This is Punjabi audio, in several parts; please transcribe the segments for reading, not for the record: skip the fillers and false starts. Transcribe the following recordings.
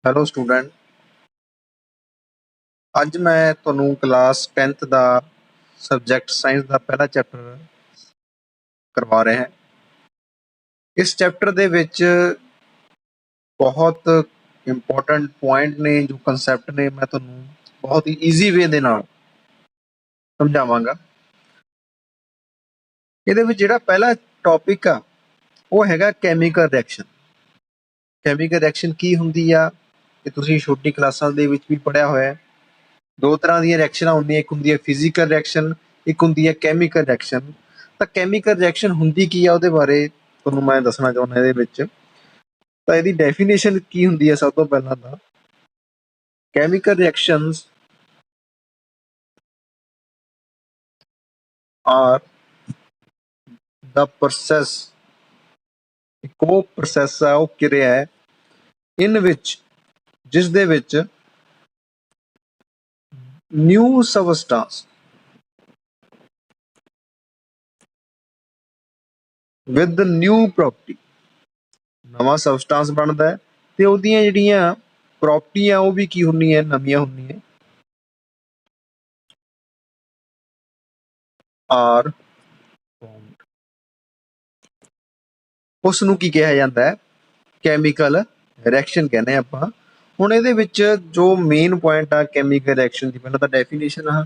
Hello student. ਅੱਜ ਮੈਂ ਤੁਹਾਨੂੰ ਕਲਾਸ 10th ਦਾ ਸਬਜੈਕਟ ਸਾਇੰਸ ਦਾ ਪਹਿਲਾ ਚੈਪਟਰ ਕਰਵਾ ਰਿਹਾ ਹਾਂ। ਇਸ ਚੈਪਟਰ ਦੇ ਵਿੱਚ ਬਹੁਤ ਇੰਪੋਰਟੈਂਟ ਪੁਆਇੰਟ ਨੇ, ਜੋ ਕਨਸੈਪਟ ਨੇ, ਮੈਂ ਤੁਹਾਨੂੰ ਬਹੁਤ ਹੀ ਈਜ਼ੀ ਵੇ ਦੇ ਨਾਲ ਸਮਝਾਵਾਂਗਾ। ਇਹਦੇ ਵਿੱਚ ਜਿਹੜਾ ਪਹਿਲਾ ਟੌਪਿਕ ਆ ਉਹ ਹੈਗਾ ਕੈਮੀਕਲ ਰਿਐਕਸ਼ਨ। ਕੈਮੀਕਲ ਰਿਐਕਸ਼ਨ ਕੀ ਹੁੰਦੀ ਆ ਇਹ ਤੁਸੀਂ ਛੋਟੀ ਕਲਾਸਾਂ ਦੇ ਵਿੱਚ ਵੀ ਪੜ੍ਹਿਆ ਹੋਇਆ। ਦੋ ਤਰ੍ਹਾਂ ਦੀਆਂ ਰਿਐਕਸ਼ਨਾਂ ਹੁੰਦੀਆਂ, ਇੱਕ ਹੁੰਦੀ ਹੈ ਫਿਜ਼ੀਕਲ ਰਿਐਕਸ਼ਨ, ਇੱਕ ਹੁੰਦੀ ਹੈ ਕੈਮੀਕਲ ਰਿਐਕਸ਼ਨ। ਤਾਂ ਕੈਮੀਕਲ ਰਿਐਕਸ਼ਨ ਹੁੰਦੀ ਕੀ ਆ ਉਹਦੇ ਬਾਰੇ ਤੁਹਾਨੂੰ ਮੈਂ ਦੱਸਣਾ ਚਾਹੁੰਦਾ ਇਹਦੇ ਵਿੱਚ। ਤਾਂ ਇਹਦੀ ਡੈਫੀਨੇਸ਼ਨ ਕੀ ਹੁੰਦੀ ਹੈ? ਸਭ ਤੋਂ ਪਹਿਲਾਂ ਤਾਂ ਕੈਮੀਕਲ ਰਿਐਕਸ਼ਨਸ ਆਰ ਦਾ ਪ੍ਰੋਸੈਸ, ਇੱਕ ਉਹ ਪ੍ਰੋਸੈਸ ਆ, ਉਹ ਕਿਰਿਆ ਹੈ ਇਨ ਵਿੱਚ ਜਿਸ ਦੇ ਵਿੱਚ new substance with new property, ਨਵਾਂ ਸਬਸਟੈਂਸ ਬਣਦਾ ਹੈ ਤੇ ਉਹਦੀਆਂ ਜਿਹੜੀਆਂ ਪ੍ਰੋਪਰਟੀਆਂ ਉਹ ਵੀ ਕੀ ਹੁੰਦੀਆਂ, ਨਵੀਆਂ ਹੁੰਦੀਆਂ। ਆਰ ਉਸ ਨੂੰ ਕੀ ਕਿਹਾ ਜਾਂਦਾ ਹੈ? ਕੈਮੀਕਲ ਰਿਐਕਸ਼ਨ ਕਹਿੰਦੇ ਆਪਾਂ। ਹੁਣ ਇਹਦੇ ਵਿੱਚ ਜੋ ਮੇਨ ਪੁਆਇੰਟ ਆ ਕੈਮੀਕਲ ਰਿਐਕਸ਼ਨ ਦੀ, ਪਹਿਲਾਂ ਤਾਂ ਡੈਫੀਨੇਸ਼ਨ ਆ,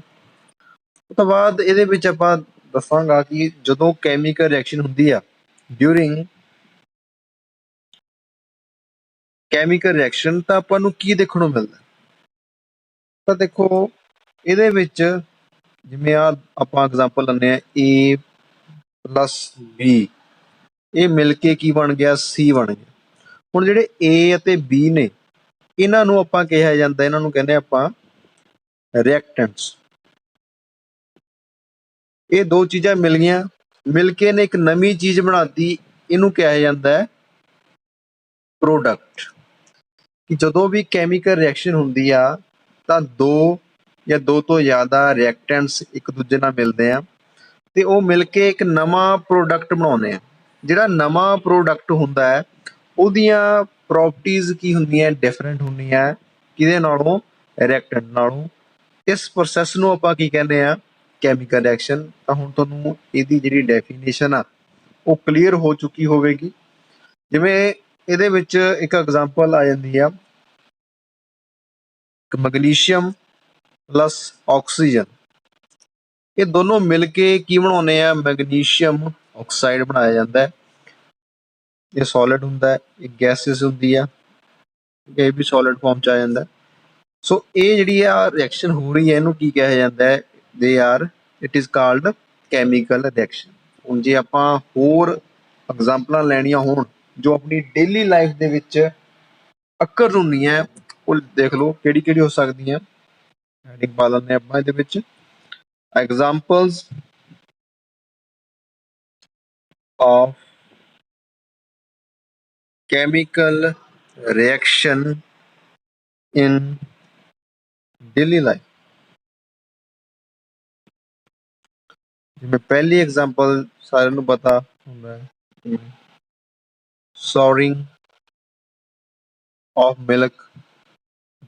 ਉਸ ਤੋਂ ਬਾਅਦ ਇਹਦੇ ਵਿੱਚ ਆਪਾਂ ਦੱਸਾਂਗਾ ਕਿ ਜਦੋਂ ਕੈਮੀਕਲ ਰਿਐਕਸ਼ਨ ਹੁੰਦੀ ਆ, ਡਿਊਰਿੰਗ ਕੈਮੀਕਲ ਰਿਐਕਸ਼ਨ, ਤਾਂ ਆਪਾਂ ਨੂੰ ਕੀ ਦੇਖਣ ਨੂੰ ਮਿਲਦਾ। ਤਾਂ ਦੇਖੋ ਇਹਦੇ ਵਿੱਚ ਜਿਵੇਂ ਆਪਾਂ ਐਗਜ਼ਾਮਪਲ ਲੈਂਦੇ ਆ, A + B, ਇਹ ਮਿਲ ਕੇ ਕੀ ਬਣ ਗਿਆ? C ਬਣ ਗਿਆ। ਹੁਣ ਜਿਹੜੇ A ਅਤੇ B ਨੇ, ਇਹਨਾਂ ਨੂੰ ਆਪਾਂ ਕਿਹਾ ਜਾਂਦਾ, ਇਹਨਾਂ ਨੂੰ ਕਹਿੰਦੇ ਆਪਾਂ ਰਿਐਕਟੈਂਟਸ। ਇਹ ਦੋ ਚੀਜ਼ਾਂ ਮਿਲ ਗਈਆਂ, ਮਿਲ ਕੇ ਨੇ ਇੱਕ ਨਵੀਂ ਚੀਜ਼ ਬਣਾਤੀ, ਇਹਨੂੰ ਕਿਹਾ ਜਾਂਦਾ ਹੈ ਪ੍ਰੋਡਕਟ। ਕਿ ਜਦੋਂ ਵੀ ਕੈਮੀਕਲ ਰਿਐਕਸ਼ਨ ਹੁੰਦੀ ਆ ਤਾਂ ਦੋ ਜਾਂ ਦੋ ਤੋਂ ਜ਼ਿਆਦਾ ਰਿਐਕਟੈਂਟਸ ਇੱਕ ਦੂਜੇ ਨਾਲ ਮਿਲਦੇ ਆ ਤੇ ਉਹ ਮਿਲ ਕੇ ਇੱਕ ਨਵਾਂ ਪ੍ਰੋਡਕਟ ਬਣਾਉਂਦੇ ਆ। ਜਿਹੜਾ ਨਵਾਂ ਪ੍ਰੋਡਕਟ ਹੁੰਦਾ ਹੈ ਉਹਦੀਆਂ ਪ੍ਰੋਪਰਟੀਜ਼ ਕੀ ਹੁੰਦੀਆਂ? ਡਿਫਰੈਂਟ ਹੁੰਦੀਆਂ ਕਿਹਦੇ ਨਾਲੋਂ? ਰਿਐਕਟੈਂਟ ਨਾਲੋਂ। ਇਸ ਪ੍ਰੋਸੈਸ ਨੂੰ ਆਪਾਂ ਕੀ ਕਹਿੰਦੇ ਆ? Chemical reaction. ਤਾਂ ਹੁਣ ਤੁਹਾਨੂੰ ਇਹਦੀ ਜਿਹੜੀ ਡੈਫੀਨੇਸ਼ਨ ਆ ਉਹ ਕਲੀਅਰ ਹੋ ਚੁੱਕੀ ਹੋਵੇਗੀ। ਜਿਵੇਂ ਇਹਦੇ ਵਿੱਚ ਇੱਕ ਐਗਜ਼ਾਮਪਲ ਆ ਜਾਂਦੀ ਆ, ਮੈਗਨੀਸ਼ੀਅਮ ਪਲਸ ਆਕਸੀਜਨ, ਇਹ ਦੋਨੋਂ ਮਿਲ ਕੇ ਕੀ ਬਣਾਉਂਦੇ ਆ? ਮੈਗਨੀਸ਼ੀਅਮ ਆਕਸਾਈਡ ਬਣਾਇਆ ਜਾਂਦਾ ਹੈ। ਇਹ ਸੋਲਿਡ ਹੁੰਦਾ ਹੈ, ਇਹ ਗੈਸਿਸ ਹੁੰਦੀ ਆ, ਇਹ ਵੀ ਸੋਲਿਡ ਫਾਰਮ ਚ ਆ ਜਾਂਦਾ। ਸੋ ਇਹ ਜਿਹੜੀ ਆ ਰਿਐਕਸ਼ਨ ਹੋ ਰਹੀ ਹੈ, ਇਹਨੂੰ ਕੀ ਕਿਹਾ ਜਾਂਦਾ ਹੈ? They are, it is called chemical reaction. ਹੁਣ ਜੇ ਆਪਾਂ ਹੋਰ ਐਗਜ਼ਾਮਪਲਾਂ ਲੈਣੀਆਂ ਹੋਣ ਜੋ ਆਪਣੀ ਡੇਲੀ ਲਾਈਫ ਦੇ ਵਿੱਚ ਅਕਰ ਹੁੰਦੀਆਂ, ਉਹ ਦੇਖ ਲਓ ਕਿਹੜੀ ਕਿਹੜੀ ਹੋ ਸਕਦੀਆਂ। ਹੈਡਿੰਗ ਪਾ ਲੈਂਦੇ ਆਪਾਂ ਇਹਦੇ ਵਿੱਚ, examples of chemical reaction in daily life। ਜਿਵੇਂ ਪਹਿਲੀ ਐਗਜ਼ਾਮਪਲ ਸਾਰਿਆਂ ਨੂੰ ਪਤਾ ਹੁੰਦਾ ਹੈ, ਸੌਰਿੰਗ ਆਫ ਮਿਲਕ,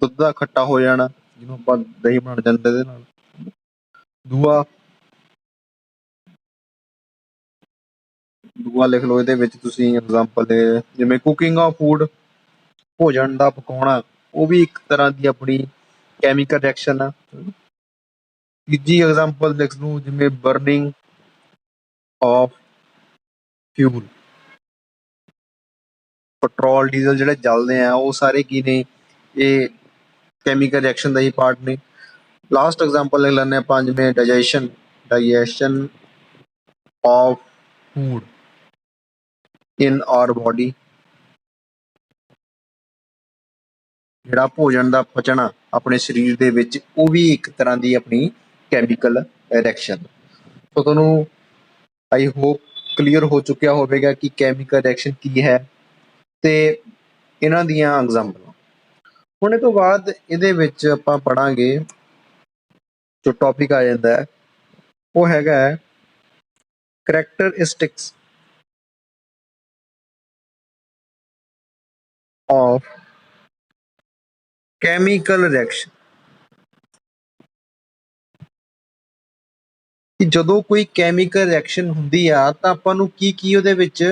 ਦੁੱਧ ਦਾ ਖੱਟਾ ਹੋ ਜਾਣਾ, ਜਿਹਨੂੰ ਆਪਾਂ ਦਹੀਂ ਬਣਾ ਜਾਂਦੇ ਇਹਦੇ ਨਾਲ। ਦੂਆ ਲਿਖ ਲਓ ਇਹਦੇ ਵਿੱਚ ਤੁਸੀਂ ਐਗਜ਼ਾਮਪਲ ਦੇ, ਜਿਵੇਂ ਕੁਕਿੰਗ ਆਫ ਫੂਡ, ਭੋਜਨ ਦਾ ਪਕਾਉਣਾ, ਉਹ ਵੀ ਇੱਕ ਤਰ੍ਹਾਂ ਦੀ ਆਪਣੀ ਕੈਮੀਕਲ ਰਿਐਕਸ਼ਨ ਆ। ਤੀਜੀ ਐਗਜ਼ਾਮਪਲ ਲਿਖ ਲਓ ਜਿਵੇਂ burning of fuel, petrol diesel ਜਿਹੜੇ ਜਲਦੇ ਆ ਉਹ ਸਾਰੇ ਕੀ ਨੇ? ਇਹ ਕੈਮੀਕਲ ਰਿਐਕਸ਼ਨ ਦਾ ਹੀ ਪਾਰਟ ਨੇ। ਲਾਸਟ ਐਗਜ਼ਾਮਪਲ ਲਿਖ ਲੈਂਦੇ ਆਪਾਂ, ਜਿਵੇਂ digestion of food in our body, ਜਿਹੜਾ ਭੋਜਨ ਦਾ ਪਚਣਾ ਆਪਣੇ ਸਰੀਰ ਦੇ ਵਿੱਚ, ਉਹ ਵੀ ਇੱਕ ਤਰ੍ਹਾਂ ਦੀ ਆਪਣੀ ਕੈਮੀਕਲ ਰਿਐਕਸ਼ਨ। ਸੋ ਤੁਹਾਨੂੰ ਆਈ ਹੋਪ ਕਲੀਅਰ ਹੋ ਚੁੱਕਿਆ ਹੋਵੇਗਾ ਕਿ ਕੈਮੀਕਲ ਰਿਐਕਸ਼ਨ ਕੀ ਹੈ ਤੇ ਇਹਨਾਂ ਦੀਆਂ ਐਗਜ਼ਾਮਪਲਾਂ। ਹੁਣ ਇਹ ਤੋਂ ਬਾਅਦ ਇਹਦੇ ਵਿੱਚ ਆਪਾਂ ਪੜਾਂਗੇ ਜੋ ਟੌਪਿਕ ਆ ਜਾਂਦਾ ਹੈ, ਉਹ ਹੈਗਾ ਕਰੈਕਟਰਿਸਟਿਕਸ ਆਫ ਕੈਮੀਕਲ ਰਿਐਕਸ਼ਨ ਕਿ ਜਦੋਂ ਕੋਈ ਕੈਮੀਕਲ ਰਿਐਕਸ਼ਨ ਹੁੰਦੀ ਆ ਤਾਂ ਆਪਾਂ ਨੂੰ ਕੀ ਉਹਦੇ ਵਿੱਚ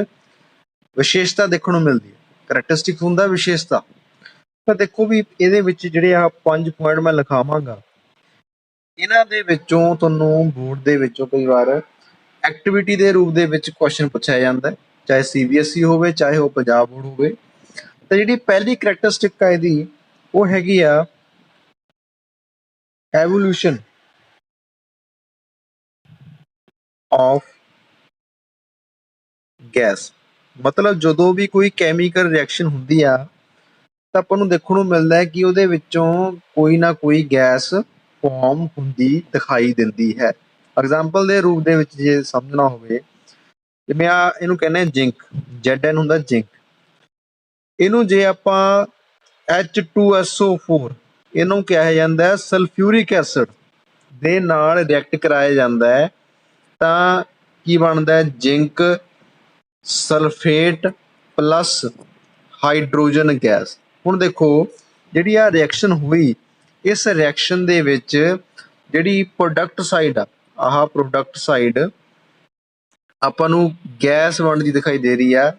ਵਿਸ਼ੇਸ਼ਤਾ ਦੇਖਣ ਨੂੰ ਮਿਲਦੀ ਹੈ। ਕਰੈਕਟਰਿਸਟਿਕ ਹੁੰਦਾ ਵਿਸ਼ੇਸ਼ਤਾ। ਤਾਂ ਦੇਖੋ ਵੀ ਇਹਦੇ ਵਿੱਚ ਜਿਹੜੇ ਆ 5 ਪੁਆਇੰਟ ਮੈਂ ਲਿਖਾਵਾਂਗਾ, ਇਹਨਾਂ ਦੇ ਵਿੱਚੋਂ ਤੁਹਾਨੂੰ ਬੋਰਡ ਦੇ ਵਿੱਚੋਂ ਕਈ ਵਾਰ ਐਕਟੀਵਿਟੀ ਦੇ ਰੂਪ ਦੇ ਵਿੱਚ ਕੁਐਸਚਨ ਪੁੱਛਿਆ ਜਾਂਦਾ, ਚਾਹੇ CBSE ਹੋਵੇ ਚਾਹੇ ਉਹ ਪੰਜਾਬ ਬੋਰਡ ਹੋਵੇ। ਤਾਂ ਜਿਹੜੀ ਪਹਿਲੀ ਕਰੈਕਟਰਿਸਟਿਕ ਆ ਇਹਦੀ ਉਹ ਹੈਗੀ ਆ ਐਵੋਲੂਸ਼ਨ ਆਫ ਗੈਸ। ਮਤਲਬ ਜਦੋਂ ਵੀ ਕੋਈ ਕੈਮੀਕਲ ਰਿਐਕਸ਼ਨ ਹੁੰਦੀ ਆ ਤਾਂ ਆਪਾਂ ਨੂੰ ਦੇਖਣ ਨੂੰ ਮਿਲਦਾ ਹੈ ਕਿ ਉਹਦੇ ਵਿੱਚੋਂ ਕੋਈ ਨਾ ਕੋਈ ਗੈਸ ਫਾਰਮ ਹੁੰਦੀ ਦਿਖਾਈ ਦਿੰਦੀ ਹੈ। ਐਗਜ਼ਾਮਪਲ ਦੇ ਰੂਪ ਦੇ ਵਿੱਚ ਜੇ ਸਮਝਣਾ ਹੋਵੇ, ਜਿਵੇਂ ਆ ਇਹਨੂੰ ਕਹਿੰਦੇ ਆ ਜ਼ਿੰਕ, Zn ਹੁੰਦਾ ਜ਼ਿੰਕ। ਇਹਨੂੰ ਜੇ ਆਪਾਂ H2SO4 ਇਹਨੂੰ ਕਿਹਾ ਜਾਂਦਾ ਹੈ ਸਲਫਿਊਰਿਕ ਐਸਿਡ ਦੇ ਨਾਲ ਰਿਐਕਟ ਕਰਾਇਆ ਜਾਂਦਾ ਹੈ ਤਾਂ ਕੀ ਬਣਦਾ ਹੈ, zinc sulphate plus hydrogen gas. ਹੁਣ ਦੇਖੋ ਜਿਹੜੀ ਆ ਰਿਐਕਸ਼ਨ ਹੋਈ, ਇਸ ਰਿਐਕਸ਼ਨ ਦੇ ਵਿੱਚ ਜਿਹੜੀ ਪ੍ਰੋਡਕਟ ਸਾਈਡ ਆ, ਆਹ ਪ੍ਰੋਡਕਟ ਸਾਈਡ ਆਪਾਂ ਨੂੰ ਗੈਸ ਬਣਦੀ ਦਿਖਾਈ ਦੇ ਰਹੀ ਆ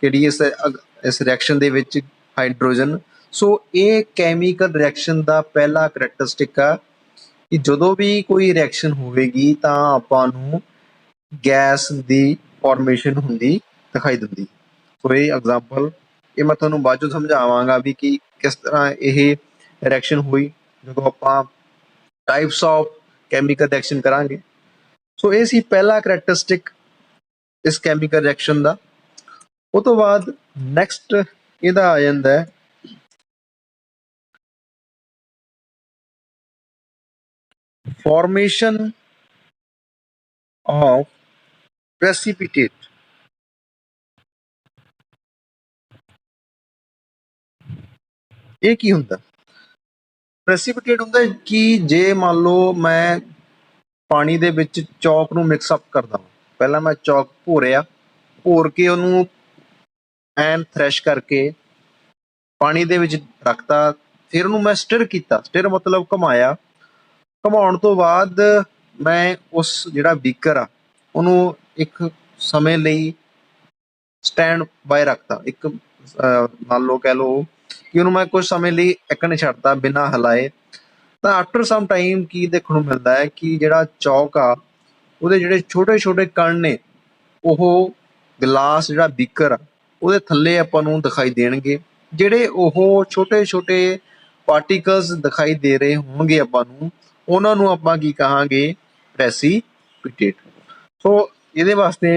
ਕਿਹੜੀ ਇਸ ਰਿਐਕਸ਼ਨ ਦੇ ਵਿੱਚ, ਹਾਈਡਰੋਜਨ। ਸੋ ਇਹ ਕੈਮੀਕਲ ਰਿਐਕਸ਼ਨ ਦਾ ਪਹਿਲਾ ਕਰੈਕਟਰਿਸਟਿਕ ਆ ਕਿ ਜਦੋਂ ਵੀ ਕੋਈ ਰਿਐਕਸ਼ਨ ਹੋਵੇਗੀ ਤਾਂ ਆਪਾਂ ਨੂੰ ਗੈਸ ਦੀ ਫਾਰਮੇਸ਼ਨ ਹੁੰਦੀ ਦਿਖਾਈ ਦਿੰਦੀ। ਸੋ ਇਹ ਐਗਜ਼ਾਮਪਲ ਇਹ ਮੈਂ ਤੁਹਾਨੂੰ ਬਾਅਦ ਚੋਂ ਸਮਝਾਵਾਂਗਾ ਵੀ ਕਿ ਕਿਸ ਤਰ੍ਹਾਂ ਇਹ ਰਿਐਕਸ਼ਨ ਹੋਈ ਜਦੋਂ ਆਪਾਂ ਟਾਈਪਸ ਆਫ ਕੈਮੀਕਲ ਰਿਐਕਸ਼ਨ ਕਰਾਂਗੇ। ਸੋ ਇਹ ਸੀ ਪਹਿਲਾ ਕਰੈਕਟਰਿਸਟਿਕ ਇਸ ਕੈਮੀਕਲ ਰਿਐਕਸ਼ਨ ਦਾ। ਉਹ ਤੋਂ ਬਾਅਦ ਨੈਕਸਟ ਇਹਦਾ ਆ ਜਾਂਦਾ ਹੈ ਫਾਰਮੇਸ਼ਨ ਆਫ ਪ੍ਰੈਸੀਪਿਟੇਟ। ਇਹ ਕੀ ਹੁੰਦਾ? ਪ੍ਰੈਸੀਪਿਟੇਟ ਹੁੰਦਾ ਕਿ ਜੇ ਮੰਨ ਲਓ ਮੈਂ ਪਾਣੀ ਦੇ ਵਿੱਚ ਚੌਕ ਨੂੰ ਮਿਕਸ ਅਪ ਕਰਦਾ, ਪਹਿਲਾਂ ਮੈਂ ਚੌਕ ਭੋਰ ਕੇ ਉਹਨੂੰ ਐਨ ਥ੍ਰੈਸ਼ ਕਰਕੇ ਪਾਣੀ ਦੇ ਵਿੱਚ ਰੱਖਤਾ, ਫਿਰ ਉਹਨੂੰ ਮੈਂ ਸਟਿਰ ਕੀਤਾ, ਸਟਿਰ ਮਤਲਬ ਘੁਮਾਇਆ। ਘੁਮਾਉਣ ਤੋਂ ਬਾਅਦ ਮੈਂ ਉਸ ਜਿਹੜਾ ਬੀਕਰ ਆ ਉਹਨੂੰ ਇੱਕ ਸਮੇਂ ਲਈ ਸਟੈਂਡ ਬਾਏ ਰੱਖਤਾ, ਇੱਕ ਮੰਨ ਲਓ ਕਹਿ ਲਓ ਕਿ ਉਹਨੂੰ ਮੈਂ ਕੁਝ ਸਮੇਂ ਲਈ ਇੱਕਣੇ ਛੱਡਤਾ ਬਿਨਾਂ ਹਿਲਾਏ। ਤਾਂ ਆਫਟਰ ਸਮ ਟਾਈਮ ਕੀ ਦੇਖਣ ਨੂੰ ਮਿਲਦਾ ਹੈ ਕਿ ਜਿਹੜਾ ਚੌਕ ਆ ਉਹਦੇ ਜਿਹੜੇ ਛੋਟੇ ਛੋਟੇ ਕਣ ਨੇ ਉਹ ਗਲਾਸ ਜਿਹੜਾ ਬੀਕਰ ਆ ਉਹਦੇ ਥੱਲੇ ਆਪਾਂ ਨੂੰ ਦਿਖਾਈ ਦੇਣਗੇ। ਜਿਹੜੇ ਉਹ ਛੋਟੇ ਛੋਟੇ ਪਾਰਟੀਕਲਸ ਦਿਖਾਈ ਦੇ ਰਹੇ ਹੋਣਗੇ ਆਪਾਂ ਨੂੰ, ਉਹਨਾਂ ਨੂੰ ਆਪਾਂ ਕੀ ਕਹਾਂਗੇ? ਪ੍ਰੈਸੀਪਿਟੇਟ। ਸੋ ਇਹਦੇ ਵਾਸਤੇ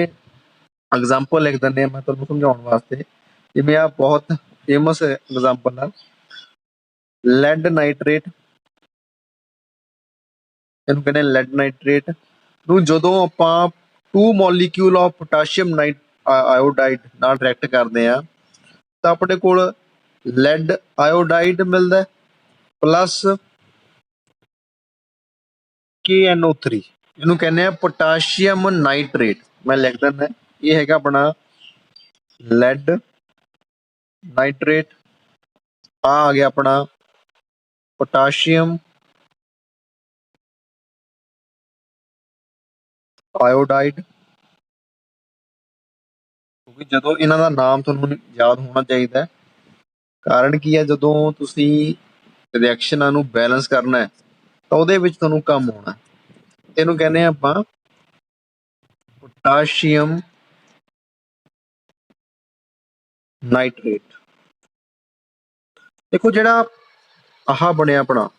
ਐਗਜ਼ਾਮਪਲ ਲਿਖ ਦਿੰਦੇ ਹਾਂ ਮੈਂ ਤੁਹਾਨੂੰ ਸਮਝਾਉਣ ਵਾਸਤੇ। ਜਿਵੇਂ ਆ ਬਹੁਤ ਫੇਮਸ ਐਗਜ਼ਾਮਪਲ ਆ ਲੈਡ ਨਾਈਟ੍ਰੇਟ, ਇਹਨੂੰ ਕਹਿੰਦੇ ਲੈਡ ਨਾਈਟ੍ਰੇਟ ਨੂੰ ਜਦੋਂ ਆਪਾਂ 2 ਮੋਲੀਕਿਊਲ ਆਫ ਪੋਟਾਸ਼ੀਅਮ ਆਇਓਡਾਈਡ ਨਾਲ ਰਿਐਕਟ ਕਰਦੇ ਆ ਤਾਂ ਆਪਣੇ ਕੋਲ ਲੈਡ ਆਇਓਡਾਈਡ ਮਿਲਦਾ ਪਲੱਸ KNO3, ਇਹਨੂੰ ਕਹਿੰਦੇ ਆ ਪੋਟਾਸ਼ੀਅਮ ਨਾਈਟ੍ਰੇਟ। ਮੈਂ ਲਿਖ ਦਿੰਦਾ, ਇਹ ਹੈਗਾ ਆਪਣਾ ਲੈਡ ਨਾਈਟ੍ਰੇਟ, ਆ ਗਿਆ ਆਪਣਾ ਪੋਟਾਸ਼ੀਅਮ ਆਇਓਡਾਈਡ। ਕਿਉਂਕਿ ਜਦੋਂ ਇਹਨਾਂ ਦਾ ਨਾਮ ਤੁਹਾਨੂੰ ਯਾਦ ਹੋਣਾ ਚਾਹੀਦਾ, ਕਾਰਨ ਕੀ ਹੈ, ਜਦੋਂ ਤੁਸੀਂ ਰਿਐਕਸ਼ਨਾਂ ਨੂੰ ਬੈਲੈਂਸ ਕਰਨਾ ਹੈ ਤਾਂ ਉਹਦੇ ਵਿੱਚ ਤੁਹਾਨੂੰ ਕੰਮ ਆਉਣਾ। ਇਹਨੂੰ ਕਹਿੰਦੇ ਆ ਆਪਾਂ ਪੋਟਾਸ਼ੀਅਮ ਨਾਈਟ੍ਰੇਟ। ਦੇਖੋ ਜਿਹੜਾ ਆਹ ਬਣਿਆ ਆਪਣਾ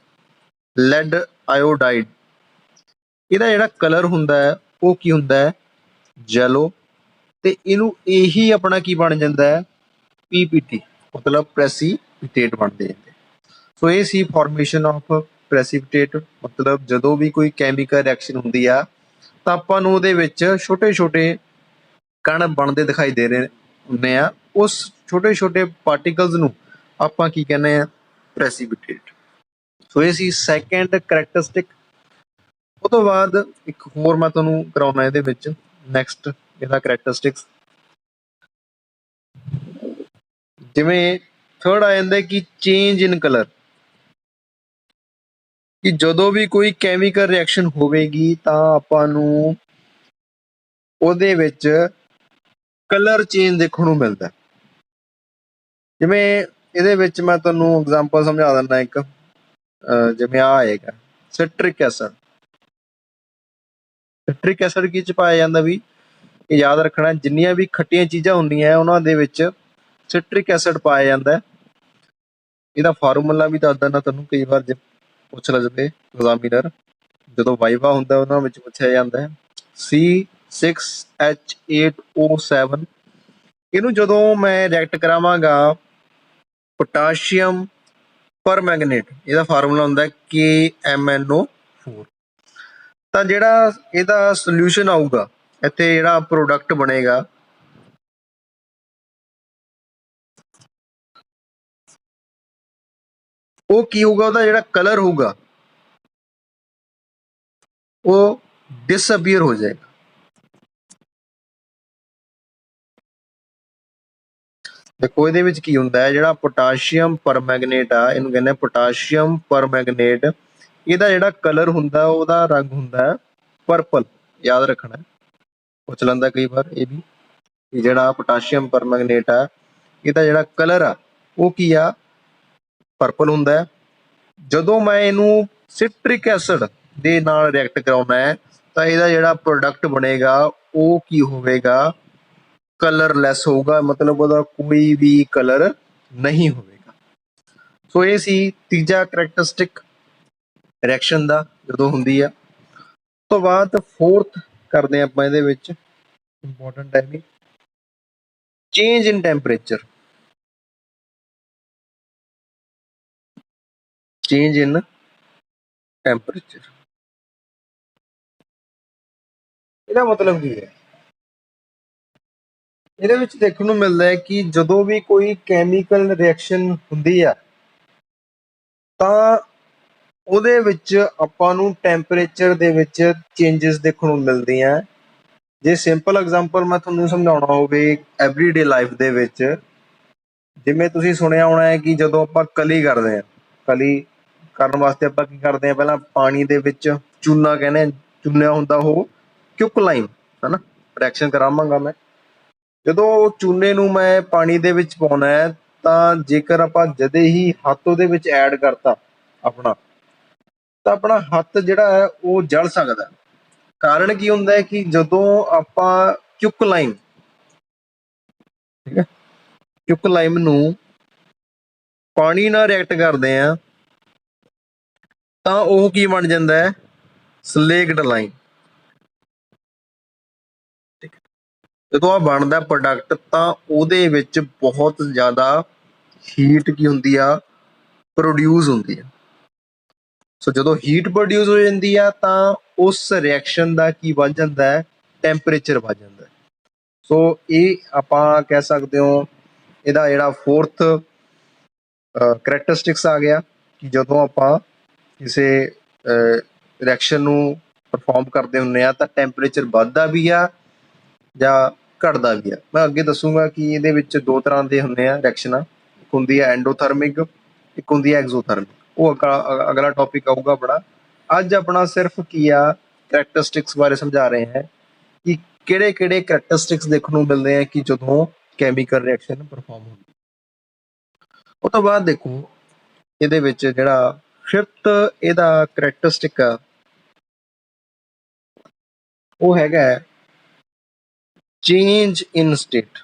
ਲੈਡ ਆਇਓਡਾਈਡ, ਇਹਦਾ ਜਿਹੜਾ ਕਲਰ ਹੁੰਦਾ ਹੈ ਉਹ ਕੀ ਹੁੰਦਾ ਹੈ? ਯੈਲੋ। ਤੇ ਇਹਨੂੰ ਇਹੀ ਆਪਣਾ ਕੀ ਬਣ ਜਾਂਦਾ ਹੈ? PPT, ਮਤਲਬ ਪ੍ਰੈਸੀਪਿਟੇਟ ਬਣਦੇ ਜਾਂਦੇ। ਸੋ ਇਹ ਸੀ ਫਾਰਮੇਸ਼ਨ ਆਫ ਪ੍ਰੈਸੀਪਿਟੇਟ। ਮਤਲਬ ਜਦੋਂ ਵੀ ਕੋਈ ਕੈਮੀਕਲ ਰਿਐਕਸ਼ਨ ਹੁੰਦੀ ਆ ਤਾਂ ਆਪਾਂ ਨੂੰ ਉਹਦੇ ਵਿੱਚ ਛੋਟੇ ਛੋਟੇ ਕਣ ਬਣਦੇ ਦਿਖਾਈ ਦੇ ਰਹੇ ਹੁੰਦੇ ਆ, ਉਸ ਛੋਟੇ ਛੋਟੇ ਪਾਰਟੀਕਲਸ ਨੂੰ ਆਪਾਂ ਕੀ ਕਹਿੰਦੇ ਆ? ਪ੍ਰੈਸੀਪਿਟੇਟ। ਸੋ ਇਹ ਸੀ ਸੈਕੰਡ ਕਰੈਕਟਰਿਸਟਿਕ। ਉਹ ਤੋਂ ਬਾਅਦ ਇੱਕ ਹੋਰ ਮੈਂ ਤੁਹਾਨੂੰ ਕਰਾਉਣਾ ਇਹਦੇ ਵਿੱਚ ਨੈਕਸਟ ਇਹਦਾ ਕਰੈਕਟਰਿਸਟਿਕਸ। ਜਿਵੇਂ ਥਰਡ ਆ ਜਾਂਦਾ ਕਿ ਚੇਂਜ ਇਨ ਕਲਰ। ਕਿ ਜਦੋਂ ਵੀ ਕੋਈ ਕੈਮੀਕਲ ਰਿਐਕਸ਼ਨ ਹੋਵੇਗੀ ਤਾਂ ਆਪਾਂ ਨੂੰ ਉਹਦੇ ਵਿੱਚ ਕਲਰ ਚੇਂਜ ਦੇਖਣ ਨੂੰ ਮਿਲਦਾ ਹੈ। ਜਿਵੇਂ ਇਹਦੇ ਵਿੱਚ ਮੈਂ ਤੁਹਾਨੂੰ ਐਗਜ਼ਾਮਪਲ ਸਮਝਾ ਦਿੰਦਾ ਇੱਕ, ਜਿਵੇਂ ਆ ਆਏਗਾ ਸਿਟਰਿਕ ਐਸਿਡ। ਸਿਟਰਿਕ ਐਸਿਡ ਕੀ ਚ ਪਾਇਆ ਜਾਂਦਾ ਵੀ, ਇਹ ਯਾਦ ਰੱਖਣਾ, ਜਿੰਨੀਆਂ ਵੀ ਖੱਟੀਆਂ ਚੀਜ਼ਾਂ ਹੁੰਦੀਆਂ ਉਹਨਾਂ ਦੇ ਵਿੱਚ ਸਿਟਰਿਕ ਐਸਿਡ ਪਾਇਆ ਜਾਂਦਾ ਹੈ। ਇਹਦਾ ਫਾਰਮੂਲਾ ਵੀ ਦੱਸ ਦਿੰਦਾ ਤੁਹਾਨੂੰ, ਕਈ ਵਾਰ ਜੇ ਪੁੱਛ ਲਵੇ ਐਗਜ਼ਾਮੀਨਰ, ਜਦੋਂ ਵਾਈਵਾ ਹੁੰਦਾ ਉਹਨਾਂ ਵਿੱਚ ਪੁੱਛਿਆ ਜਾਂਦਾ ਹੈ C6H8O7। ਇਹਨੂੰ ਜਦੋਂ ਮੈਂ ਰਿਐਕਟ ਕਰਾਵਾਂਗਾ ਪੋਟਾਸ਼ੀਅਮ ਪਰਮੈਂਗਨੇਟ, ਇਹਦਾ ਫਾਰਮੂਲਾ ਹੁੰਦਾ KMnO4। ਤਾਂ ਜਿਹੜਾ ਇਹਦਾ ਸੋਲਿਊਸ਼ਨ ਆਊਗਾ, ਇੱਥੇ ਜਿਹੜਾ ਪ੍ਰੋਡਕਟ ਬਣੇਗਾ, ਉਹ ਕੀ ਹੋਊਗਾ, ਉਹਦਾ ਜਿਹੜਾ ਕਲਰ ਹੋਊਗਾ ਉਹ ਡਿਸਅਪੀਅਰ ਹੋ ਜਾਏਗਾ। ਦੇਖੋ ਇਹਦੇ ਵਿੱਚ ਕੀ ਹੁੰਦਾ ਹੈ, ਜਿਹੜਾ ਪੋਟਾਸ਼ੀਅਮ ਪਰਮੈਂਗਨੇਟ ਆ, ਇਹਨੂੰ ਕਹਿੰਦੇ ਆ ਪੋਟਾਸ਼ੀਅਮ ਪਰਮੈਂਗਨੇਟ। ਇਹਦਾ ਜਿਹੜਾ ਕਲਰ ਹੁੰਦਾ ਉਹਦਾ ਰੰਗ ਹੁੰਦਾ ਹੈ ਪਰਪਲ। ਯਾਦ ਰੱਖਣਾ, ਪੁੱਛ ਲੈਂਦਾ ਕਈ ਵਾਰ ਇਹ ਵੀ, ਜਿਹੜਾ ਪੋਟਾਸ਼ੀਅਮ ਪਰਮੈਂਗਨੇਟ ਆ ਇਹਦਾ ਜਿਹੜਾ ਕਲਰ ਆ ਉਹ ਕੀ ਆ, ਪਰਪਲ ਹੁੰਦਾ ਹੈ। ਜਦੋਂ ਮੈਂ ਇਹਨੂੰ ਸਿਟਰਿਕ ਐਸਿਡ ਦੇ ਨਾਲ ਰਿਐਕਟ ਕਰਾਉਣਾ ਹੈ ਤਾਂ ਇਹਦਾ ਜਿਹੜਾ ਪ੍ਰੋਡਕਟ ਬਣੇਗਾ ਉਹ ਕੀ ਹੋਵੇਗਾ, ਕਲਰਲੈਸ ਹੋਊਗਾ, ਮਤਲਬ ਉਹਦਾ ਕੋਈ ਵੀ ਕਲਰ ਨਹੀਂ ਹੋਵੇਗਾ। ਸੋ ਇਹ ਸੀ ਤੀਜਾ ਕਰੈਕਟਰਿਸਟਿਕ ਰਿਐਕਸ਼ਨ ਦਾ ਜਦੋਂ ਹੁੰਦੀ ਆ। ਉਸ ਤੋਂ ਬਾਅਦ ਫੋਰਥ ਕਰਦੇ ਆਪਾਂ ਇਹਦੇ ਵਿੱਚ, ਇੰਪੋਰਟੈਂਟ ਹੈ ਵੀ, change in temperature. Change in temperature, ਇਹਦਾ ਮਤਲਬ ਕੀ ਹੈ? ਇਹਦੇ ਵਿੱਚ ਦੇਖਣ ਨੂੰ ਮਿਲਦਾ ਹੈ ਕਿ ਜਦੋਂ ਵੀ ਕੋਈ ਕੈਮੀਕਲ ਰਿਐਕਸ਼ਨ ਹੁੰਦੀ ਆ ਤਾਂ ਉਹਦੇ ਵਿੱਚ ਆਪਾਂ ਨੂੰ ਟੈਂਪਰੇਚਰ ਦੇ ਵਿੱਚ ਚੇਂਜਸ ਦੇਖਣ ਨੂੰ ਮਿਲਦੀਆਂ। ਜੇ ਸਿੰਪਲ ਐਗਜ਼ਾਮਪਲ ਮੈਂ ਤੁਹਾਨੂੰ ਸਮਝਾਉਣਾ ਹੋਵੇ ਐਵਰੀਡੇ ਲਾਈਫ ਦੇ ਵਿੱਚ, ਜਿਵੇਂ ਤੁਸੀਂ ਸੁਣਿਆ ਹੋਣਾ ਹੈ ਕਿ ਜਦੋਂ ਆਪਾਂ ਕਲੀ ਕਰਦੇ ਹਾਂ, ਕਲੀ ਕਰਨ ਵਾਸਤੇ ਆਪਾਂ ਕੀ ਕਰਦੇ ਹਾਂ, ਪਹਿਲਾਂ ਪਾਣੀ ਦੇ ਵਿੱਚ ਚੂਨਾ, ਕਹਿੰਦੇ ਚੁਣਿਆ ਹੁੰਦਾ ਉਹ ਕਿਉਕਲਾਈਨ, ਹਨਾ, ਰਿਐਕਸ਼ਨ ਕਰਾਵਾਂਗਾ ਮੈਂ। ਜਦੋਂ ਚੂਨੇ ਨੂੰ ਮੈਂ ਪਾਣੀ ਦੇ ਵਿੱਚ ਪਾਉਣਾ ਹੈ ਤਾਂ ਜੇਕਰ ਆਪਾਂ ਜਦੇ ਹੀ ਹੱਥ ਉਹਦੇ ਵਿੱਚ ਐਡ ਕਰਤਾ ਆਪਣਾ, ਤਾਂ ਆਪਣਾ ਹੱਥ ਜਿਹੜਾ ਹੈ ਉਹ ਜਲ ਸਕਦਾ। ਕਾਰਨ ਕੀ ਹੁੰਦਾ ਹੈ ਕਿ ਜਦੋਂ ਆਪਾਂ ਕਿਉਕਲਾਈਨ, ਠੀਕ ਹੈ, ਕਿਉਕਲਾਈਨ ਨੂੰ ਪਾਣੀ ਨਾਲ ਰਿਐਕਟ ਕਰਦੇ ਆ ਤਾਂ ਉਹ ਕੀ ਬਣ ਜਾਂਦਾ ਹੈ, ਸਲੇਕਡ ਲਾਈਨ। ਜਦੋਂ ਆ ਬਣਦਾ ਪ੍ਰੋਡਕਟ ਤਾਂ ਉਹਦੇ ਵਿੱਚ ਬਹੁਤ ਜ਼ਿਆਦਾ ਹੀਟ ਕੀ ਹੁੰਦੀ ਆ, ਪ੍ਰੋਡਿਊਸ ਹੁੰਦੀ ਆ। ਸੋ ਜਦੋਂ ਹੀਟ ਪ੍ਰੋਡਿਊਸ ਹੋ ਜਾਂਦੀ ਆ ਤਾਂ ਉਸ ਰਿਐਕਸ਼ਨ ਦਾ ਕੀ ਵੱਧ ਜਾਂਦਾ ਹੈ, ਟੈਂਪਰੇਚਰ ਵੱਧ ਜਾਂਦਾ ਹੈ। ਸੋ ਇਹ ਆਪਾਂ ਕਹਿ ਸਕਦੇ ਹੋ ਇਹਦਾ ਜਿਹੜਾ ਫੋਰਥ ਕਰੈਕਟਰਿਸਟਿਕਸ ਆ ਗਿਆ ਕਿ ਜਦੋਂ ਆਪਾਂ ਕਿਸੇ ਰਿਐਕਸ਼ਨ ਨੂੰ ਪਰਫਾਰਮ ਕਰਦੇ ਹੁੰਦੇ ਆ ਤਾਂ ਟੈਂਪਰੇਚਰ ਵੱਧਦਾ ਵੀ ਆ ਜਾਂ ਘਟਦਾ ਵੀ ਆ। ਮੈਂ ਅੱਗੇ ਦੱਸੂਗਾ ਕਿ ਇਹਦੇ ਵਿੱਚ ਦੋ ਤਰ੍ਹਾਂ ਦੇ ਹੁੰਦੇ ਆ ਰਿਐਕਸ਼ਨਾਂ, ਇੱਕ ਹੁੰਦੀ ਹੈ ਐਂਡੋਥਰਮਿਕ, ਇੱਕ ਹੁੰਦੀ ਹੈ ਐਗਜ਼ੋਥਰਮਿਕ। ਉਹ ਅਗਲਾ ਟੌਪਿਕ ਆਊਗਾ ਬੜਾ। ਅੱਜ ਆਪਣਾ ਸਿਰਫ ਕੀ ਆ, ਕਰੈਕਟਰਿਸਟਿਕਸ ਬਾਰੇ ਸਮਝਾ ਰਹੇ ਹਾਂ ਕਿ ਕਿਹੜੇ ਕਿਹੜੇ ਕਰੈਕਟਰਿਸਟਿਕਸ ਦੇਖਣ ਨੂੰ ਮਿਲਦੇ ਆ ਕਿ ਜਦੋਂ ਕੈਮੀਕਲ ਰਿਐਕਸ਼ਨ ਪਰਫਾਰਮ ਹੁੰਦੀ। ਉਹ ਤੋਂ ਬਾਅਦ ਦੇਖੋ ਇਹਦੇ ਵਿੱਚ ਜਿਹੜਾ ਫਿਫਥ ਇਹਦਾ ਕਰੈਕਟਰਿਸਟਿਕ ਆ ਉਹ ਹੈਗਾ ਚੇਂਜ ਇਨ ਸਟੇਟ।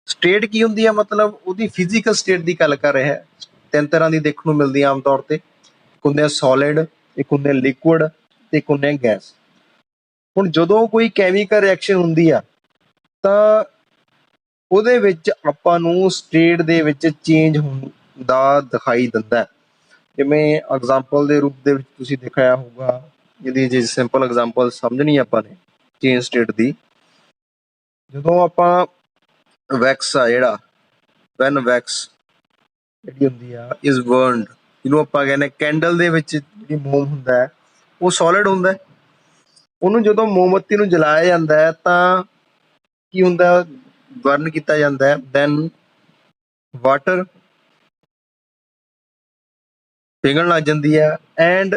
ਸਟੇਟ ਕੀ ਹੁੰਦੀ ਹੈ, ਮਤਲਬ ਉਹਦੀ ਫਿਜ਼ੀਕਲ ਸਟੇਟ ਦੀ ਗੱਲ ਕਰ ਰਿਹਾ ਹੈ। ਤਿੰਨ ਤਰ੍ਹਾਂ ਦੀ ਦੇਖਣ ਨੂੰ ਮਿਲਦੀ ਆਮ ਤੌਰ ਤੇ, ਇੱਕ ਹੁੰਦੇ ਆ ਸੋਲਿਡ, ਇੱਕ ਹੁੰਦੇ ਲਿਕੁਇਡ ਤੇ ਇੱਕ ਹੁੰਦੇ ਗੈਸ। ਹੁਣ ਜਦੋਂ ਕੋਈ ਕੈਮੀਕਲ ਰਿਐਕਸ਼ਨ ਹੁੰਦੀ ਆ ਤਾਂ ਉਹਦੇ ਵਿੱਚ ਆਪਾਂ ਨੂੰ ਸਟੇਟ ਦੇ ਵਿੱਚ ਚੇਂਜ ਹੁੰਦਾ ਦਿਖਾਈ ਦਿੰਦਾ। ਜਿਵੇਂ ਐਗਜ਼ਾਮਪਲ ਦੇ ਰੂਪ ਦੇ ਵਿੱਚ ਤੁਸੀਂ ਦਿਖਾਇਆ ਹੋਊਗਾ, ਇਹਦੀ ਜੇ ਸਿੰਪਲ ਐਗਜ਼ਾਮਪਲ ਸਮਝਣੀ ਆਪਾਂ ਨੇ ਚੇਂਜ ਸਟੇਟ ਦੀ, ਜਦੋਂ ਆਪਾਂ ਵੈਕਸ ਆ ਜਿਹੜਾ, ਵੈਨ ਵੈਕਸ ਜਿਹੜੀ ਹੁੰਦੀ ਆ ਇਜ਼ ਬਰਨਡ, ਜਿਹਨੂੰ ਆਪਾਂ ਕਹਿੰਦੇ ਕੈਂਡਲ ਦੇ ਵਿੱਚ ਜਿਹੜੀ ਮੋਮ ਹੁੰਦਾ ਹੈ ਉਹ ਸੋਲਿਡ ਹੁੰਦਾ। ਉਹਨੂੰ ਜਦੋਂ ਮੋਮਬੱਤੀ ਨੂੰ ਜਲਾਇਆ ਜਾਂਦਾ ਹੈ ਤਾਂ ਕੀ ਹੁੰਦਾ, ਬਰਨ ਕੀਤਾ ਜਾਂਦਾ ਹੈ, ਦੈਨ ਵਾਟਰ ਪਿਘਲਣ ਲੱਗ ਜਾਂਦੀ ਹੈ ਐਂਡ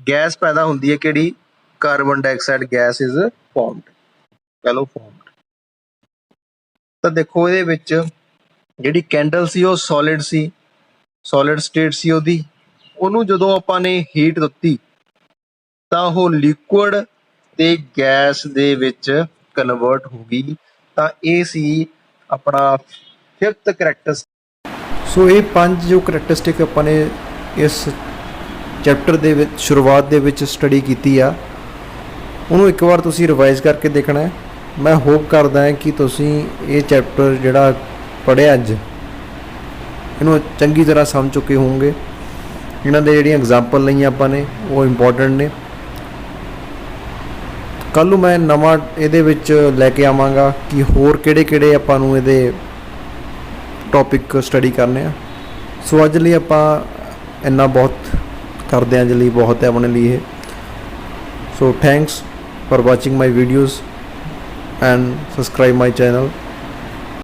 ਗੈਸ ਪੈਦਾ ਹੁੰਦੀ ਹੈ ਕਿਹੜੀ carbon dioxide gas is formed ਕਹ ਲਓ ਫਾਰਮਡ। ਤਾਂ ਦੇਖੋ ਇਹਦੇ ਵਿੱਚ ਜਿਹੜੀ ਕੈਂਡਲ ਸੀ ਉਹ ਸੋਲਿਡ ਸੀ, ਸੋਲਿਡ ਸਟੇਟ ਸੀ ਉਹਦੀ, ਉਹਨੂੰ ਜਦੋਂ ਆਪਾਂ ਨੇ ਹੀਟ ਦਿੱਤੀ ਤਾਂ ਉਹ ਲਿਕੁਇਡ ਤੇ ਗੈਸ ਦੇ ਵਿੱਚ ਕਨਵਰਟ ਹੋ ਗਈ। ਤਾਂ ਇਹ ਸੀ ਆਪਣਾ 5th ਕਰੈਕਟਰਿਸਟਿਕ। ਸੋ ਇਹ 5 ਜੋ ਕਰੈਕਟਰਿਸਟਿਕ ਆਪਾਂ ਨੇ ਇਸ ਚੈਪਟਰ ਦੇ ਵਿੱਚ ਸ਼ੁਰੂਆਤ ਦੇ ਵਿੱਚ ਸਟੱਡੀ ਕੀਤੀ ਆ, ਉਹਨੂੰ ਇੱਕ ਵਾਰ ਤੁਸੀਂ ਰਿਵਾਈਜ਼ ਕਰਕੇ ਦੇਖਣਾ ਹੈ। ਮੈਂ ਹੋਪ ਕਰਦਾ ਹਾਂ ਕਿ ਤੁਸੀਂ ਇਹ ਚੈਪਟਰ ਜਿਹੜਾ ਪੜ੍ਹਿਆ ਅੱਜ ਇਹਨੂੰ ਚੰਗੀ ਤਰ੍ਹਾਂ ਸਮਝ ਚੁੱਕੇ ਹੋਵੋਗੇ। ਇਹਨਾਂ ਦੇ ਜਿਹੜੀਆਂ ਐਗਜ਼ਾਮਪਲ ਲਈਆਂ ਆਪਾਂ ਨੇ ਉਹ ਇੰਪੋਰਟੈਂਟ ਨੇ। ਕੱਲ੍ਹ ਨੂੰ ਮੈਂ ਨਵਾਂ ਇਹਦੇ ਵਿੱਚ ਲੈ ਕੇ ਆਵਾਂਗਾ ਕਿ ਹੋਰ ਕਿਹੜੇ ਆਪਾਂ ਨੂੰ ਇਹਦੇ ਟੌਪਿਕ ਸਟੱਡੀ ਕਰਨੇ ਆ। ਸੋ ਅੱਜ ਲਈ ਆਪਾਂ ਇੰਨਾ ਬਹੁਤ ਕਰਦੇ ਹਾਂ, ਅੱਜ ਲਈ ਬਹੁਤ ਹੈ ਆਪਣੇ ਲਈ ਇਹ। So thanks for watching my videos and subscribe my channel.